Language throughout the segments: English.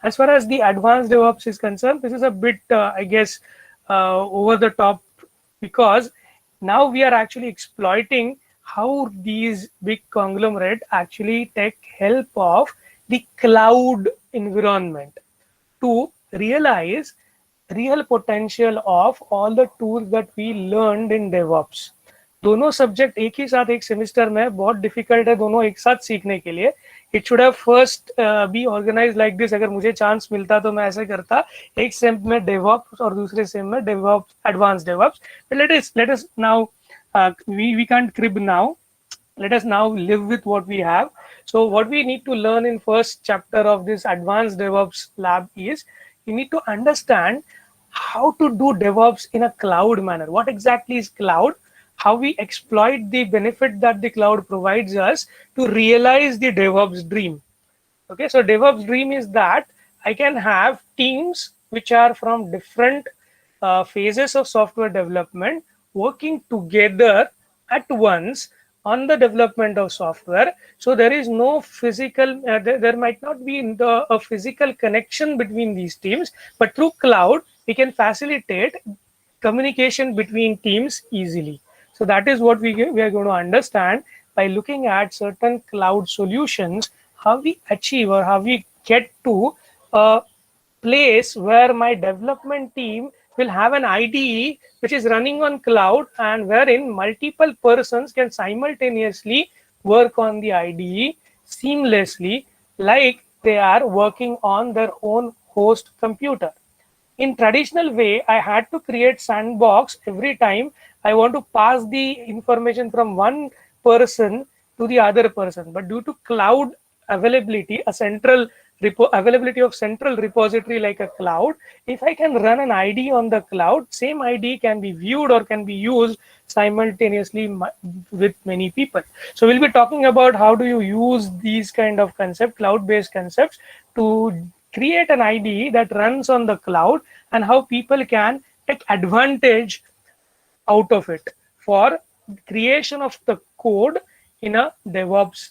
As far as the advanced DevOps is concerned, this is a bit, I guess, over the top, because now we are actually exploiting how these big conglomerate actually take help of the cloud environment to realize real potential of all the tools that we learned in DevOps. दोनों subject एक ही साथ एक semester में बहुत difficult है दोनों एक साथ सीखने के लिए. It should have first be organise like this. अगर मुझे चांस मिलता तो मैं ऐसे करता, एक सेम में डेवऑप्स और दूसरे सेम में DevOps advance DevOps. let us now we can't crib now. Let us now live with what we have. So what we need to learn in first chapter of this advanced DevOps lab is you need to understand how to do DevOps in a cloud manner. What exactly is cloud? How we exploit the benefit that the cloud provides us to realize the DevOps dream. Okay, so DevOps dream is that I can have teams which are from different phases of software development working together at once on the development of software. So there is no physical, there might not be a physical connection between these teams, but through cloud, we can facilitate communication between teams easily. So that is what we are going to understand by looking at certain cloud solutions, how we achieve or how we get to a place where my development team will have an IDE which is running on cloud and wherein multiple persons can simultaneously work on the IDE seamlessly like they are working on their own host computer. In traditional way, I had to create sandbox every time I want to pass the information from one person to the other person. But due to cloud availability, availability of central repository like a cloud, if I can run an ID on the cloud, same ID can be viewed or can be used simultaneously with many people. So we'll be talking about how do you use these kind of concepts, cloud-based concepts, to create an IDE that runs on the cloud and how people can take advantage out of it for creation of the code in a DevOps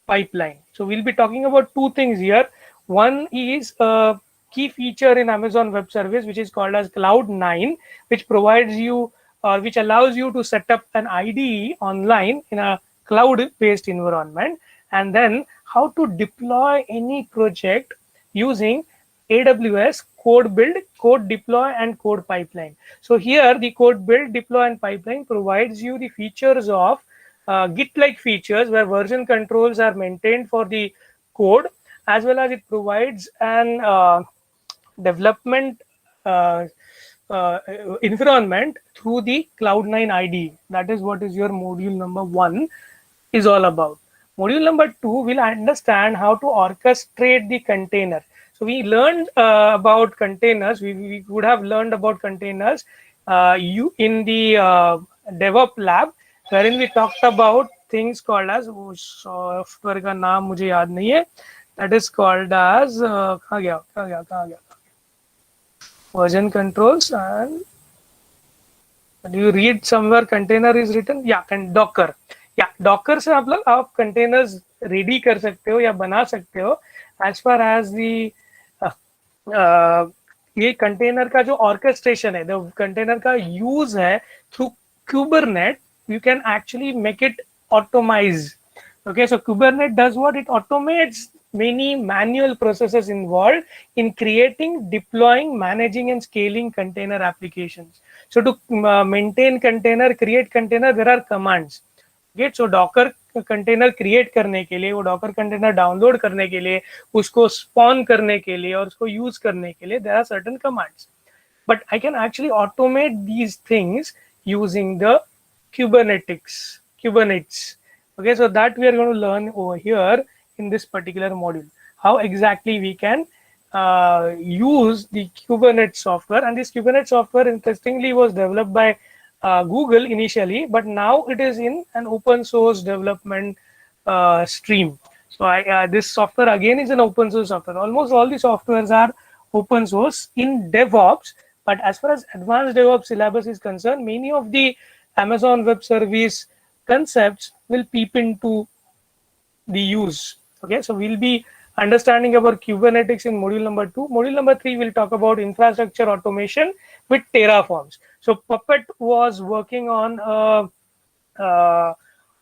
pipeline. So we'll be talking about two things here. One is a key feature in Amazon Web Service, which is called as Cloud9, which provides you or which allows you to set up an IDE online in a cloud-based environment, and then how to deploy any project using AWS code build, code deploy, and code pipeline. So here the code build, deploy, and pipeline provides you the features of Git-like features where version controls are maintained for the code, as well as it provides an development environment through the Cloud9 IDE. That is what is your module number 1 is all about. Module number 2 will understand how to orchestrate the container. So we learned about containers. We would have learned about containers in the DevOps lab, wherein we talked about things called as software का नाम मुझे याद नहीं है. That is called as कहाँ गया version controls, and do you read somewhere container is written? Yeah, and Docker. Yeah, Docker से आप containers ready कर सकते हो या बना सकते हो. As far as the ये कंटेनर का जो orchestration है, the कंटेनर का यूज है through Kubernetes, you can actually make it automized. Okay, so Kubernetes does what? It automates many manual processes involved in creating, deploying, managing, and scaling container applications. So to maintain container, create container, there are commands. Okay, so Docker container create करने के लिए, वो Docker container download करने के लिए, उसको spawn करने के लिए और उसको यूज करने के लिए there are certain commands. But I can actually automate these things using the Kubernetes. Okay, so that we are going to learn over here in this particular module. How exactly we can use the Kubernetes software. And this Kubernetes software, interestingly, was developed by Google initially, but now it is in an open source development stream. So this software again is an open source software. Almost all the softwares are open source in DevOps, but as far as advanced DevOps syllabus is concerned, many of the Amazon Web Service concepts will peep into the use. Okay, so we'll be understanding about Kubernetes in module number 2. Module number 3 will talk about infrastructure automation with Terraforms. So Puppet was working on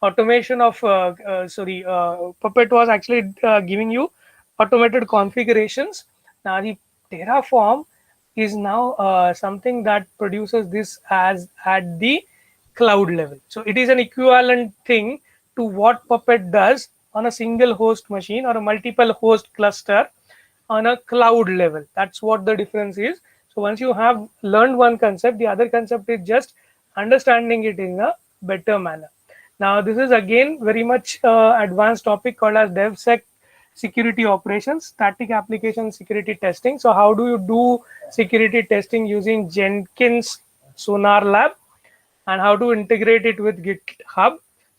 automation of Puppet was actually giving you automated configurations. Now the Terraform is now something that produces this as at the cloud level. So it is an equivalent thing to what Puppet does on a single host machine or a multiple host cluster on a cloud level. That's what the difference is. So once you have learned one concept, the other concept is just understanding it in a better manner. Now this is again very much advanced topic called as DevSec security operations, static application security testing. So how do you do security testing using Jenkins Sonar Lab, and how to integrate it with GitHub.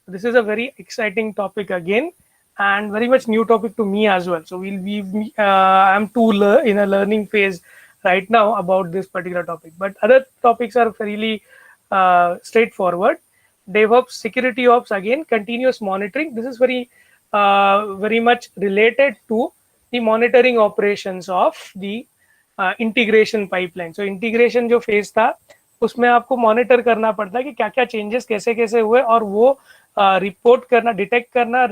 This is a very exciting topic again, and very much new topic to me as well. So we'll be I'm in a learning phase right now about this particular topic, but other topics are fairly straightforward. DevOps Security Ops, again continuous monitoring. This is very much related to the monitoring operations of the integration pipeline. So integration जो phase था उसमें आपको monitor करना पड़ता है कि क्या क्या चेंजेस कैसे कैसे हुए, और वो रिपोर्ट करना, डिटेक्ट करना,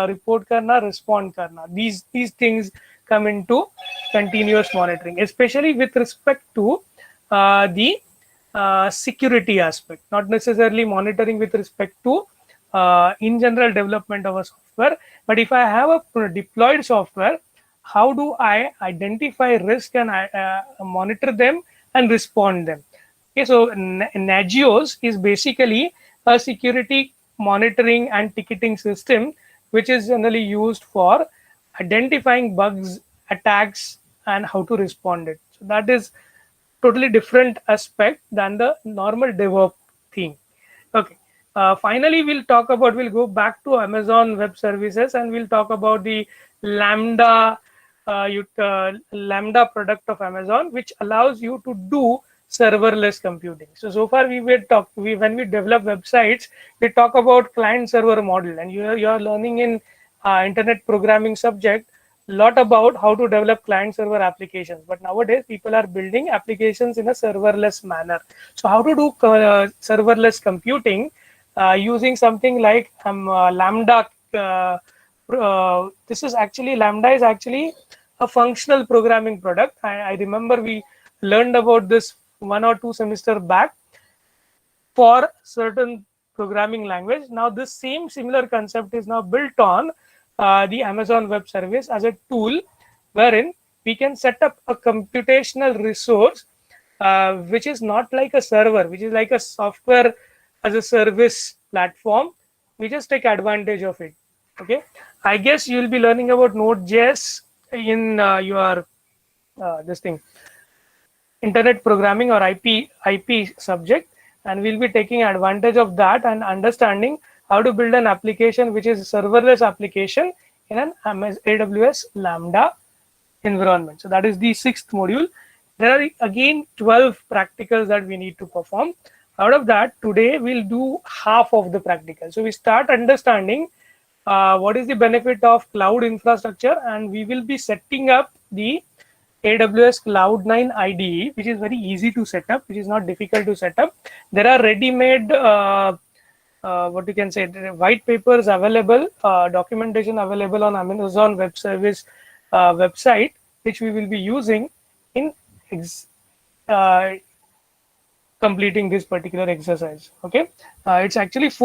रिपोर्ट करना, रिस्पॉन्ड करना. these things come into continuous monitoring, especially with respect to the security aspect, not necessarily monitoring with respect to in general development of a software, but if I have a deployed software, how do I identify risk and monitor them and respond them? Okay, so Nagios is basically a security monitoring and ticketing system which is generally used for identifying bugs, attacks, and how to respond it. So that is totally different aspect than the normal DevOps thing. Okay. Finally, we'll go back to Amazon Web Services, and we'll talk about the Lambda Lambda product of Amazon, which allows you to do serverless computing. So far when we develop websites, we talk about client server model, and you are learning in internet programming subject lot about how to develop client server applications. But nowadays people are building applications in a serverless manner. So how to do serverless computing using something like Lambda. This is actually Lambda is actually a functional programming product. I remember we learned about this 1 or 2 semester back for certain programming language. Now this same similar concept is now built on the Amazon Web Service as a tool wherein we can set up a computational resource which is not like a server, which is like a software as a service platform. We just take advantage of it. Okay, I guess you'll be learning about Node.js in your this thing, internet programming or IP subject, and we'll be taking advantage of that and understanding how to build an application which is a serverless application in an AWS Lambda environment. So that is the 6th module. There are again 12 practicals that we need to perform. Out of that, today we'll do half of the practical. So we start understanding what is the benefit of cloud infrastructure, and we will be setting up the AWS Cloud9 IDE, which is very easy to set up, which is not difficult to set up. There are ready-made what you can say, white papers available, documentation available on Amazon Web Service website, which we will be using in completing this particular exercise. Okay, it's actually 4